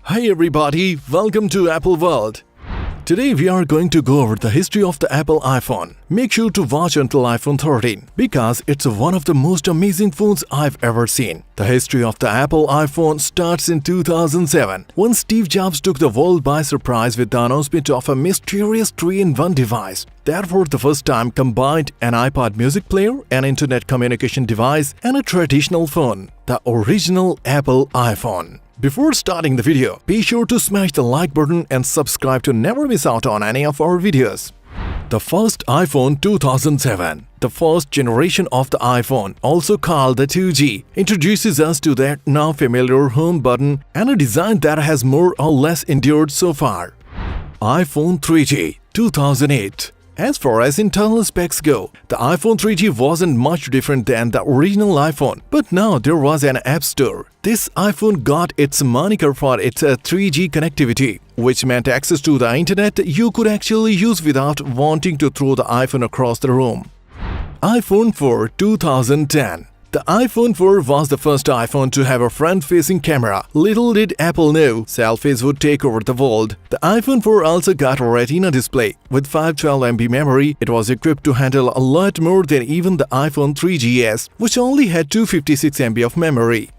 Hey everybody, welcome to Apple World. Today we are going to go over the history of the Apple iPhone. Make sure to watch until iPhone 13 because it's one of the most amazing phones I've ever seen. The history of the Apple iPhone starts in 2007 when Steve Jobs took the world by surprise with the announcement of a mysterious 3-in-1 device that for the first time combined an iPod music player, an internet communication device, and a traditional phone, the original Apple iPhone. Before starting the video, be sure to smash the like button and subscribe to never miss out on any of our videos. The first iPhone 2007, the first generation of the iPhone, also called the 2G, introduces us to that now familiar home button and a design that has more or less endured so far. iPhone 3G 2008. As far as internal specs go, the iPhone 3G wasn't much different than the original iPhone, but now there was an App Store. This iPhone got its moniker for its 3G connectivity, which meant access to the internet you could actually use without wanting to throw the iPhone across the room. iPhone 4 2010. The iPhone 4 was the first iPhone to have a front-facing camera. Little did Apple know selfies would take over the world. The iPhone 4 also got a Retina display. With 512 MB memory, it was equipped to handle a lot more than even the iPhone 3GS, which only had 256 MB of memory.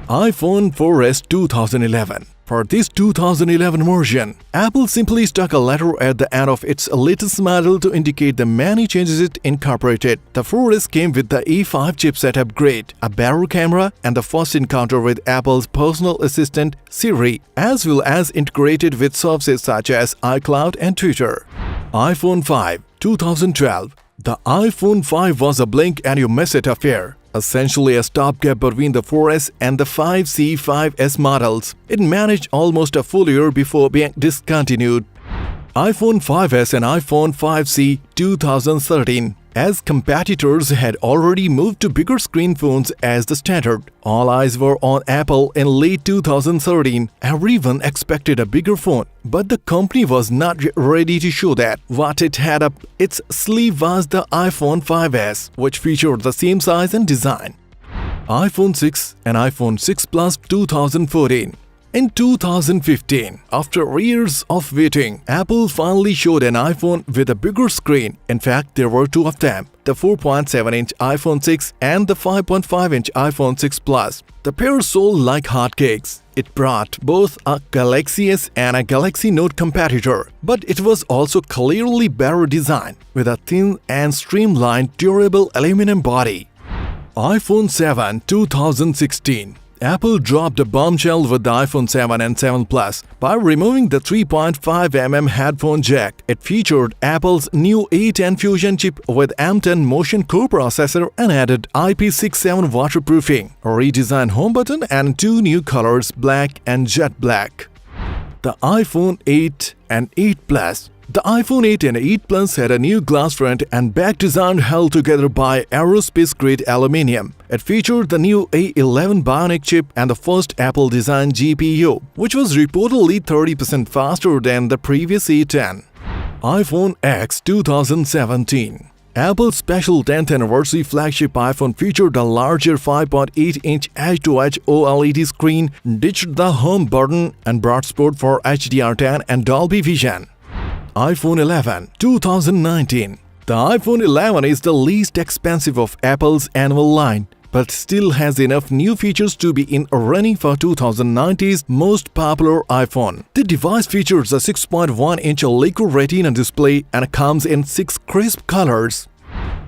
iPhone 4S 2011. For this 2011 version, Apple simply stuck a letter at the end of its latest model to indicate the many changes it incorporated. The 4S came with the E5 chipset upgrade, a better camera, and the first encounter with Apple's personal assistant Siri, as well as integrated with services such as iCloud and Twitter. iPhone 5 2012. The iPhone 5 was a blink and you miss it affair. Essentially a stopgap between the 4S and the 5C, 5S models. It managed almost a full year before being discontinued. iPhone 5S and iPhone 5C 2013. As competitors had already moved to bigger screen phones as the standard, all eyes were on Apple in late 2013. Everyone expected a bigger phone, but the company was not yet ready to show that. What it had up its sleeve was the iPhone 5S, which featured the same size and design. iPhone 6 and iPhone 6 Plus 2014. In 2015, after years of waiting, Apple finally showed an iPhone with a bigger screen. In fact, there were two of them, the 4.7-inch iPhone 6 and the 5.5-inch iPhone 6 Plus. The pair sold like hotcakes. It brought both a Galaxy S and a Galaxy Note competitor, but it was also clearly better design, with a thin and streamlined durable aluminum body. iPhone 7 2016. Apple dropped a bombshell with the iPhone 7 and 7 Plus by removing the 3.5mm headphone jack. It featured Apple's new A10 Fusion chip with M10 Motion coprocessor and added IP67 waterproofing, a redesigned home button, and two new colors, black and jet black. The iPhone 8 and 8 Plus. The iPhone 8 and 8 Plus had a new glass front and back design held together by aerospace-grade aluminium. It featured the new A11 Bionic chip and the first Apple-designed GPU, which was reportedly 30% faster than the previous A10. iPhone X 2017. Apple's special 10th anniversary flagship iPhone featured a larger 5.8-inch edge-to-edge OLED screen, ditched the home button, and brought support for HDR10 and Dolby Vision. iPhone 11 2019. The iPhone 11 is the least expensive of Apple's annual line, but still has enough new features to be in running for 2019's most popular iPhone. The device features a 6.1-inch liquid retina display and comes in 6 crisp colors.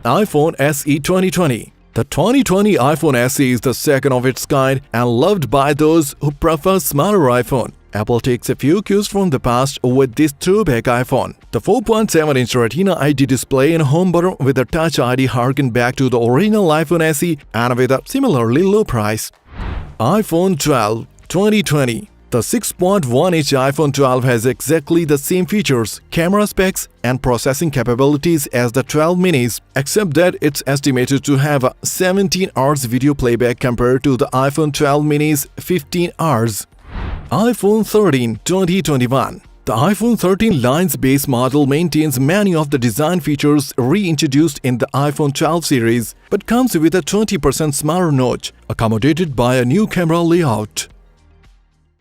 iPhone SE 2020. The 2020 iPhone SE is the second of its kind and loved by those who prefer smaller iPhone. Apple takes a few cues from the past with this throwback iPhone. The 4.7-inch Retina ID display and home button with a Touch ID harken back to the original iPhone SE and with a similarly low price. iPhone 12 2020. The 6.1-inch iPhone 12 has exactly the same features, camera specs, and processing capabilities as the 12 minis, except that it's estimated to have a 17 hours video playback compared to the iPhone 12 mini's 15 hours. iPhone 13 2021. The iPhone 13 line's base model maintains many of the design features reintroduced in the iPhone 12 series, but comes with a 20% smaller notch, accommodated by a new camera layout.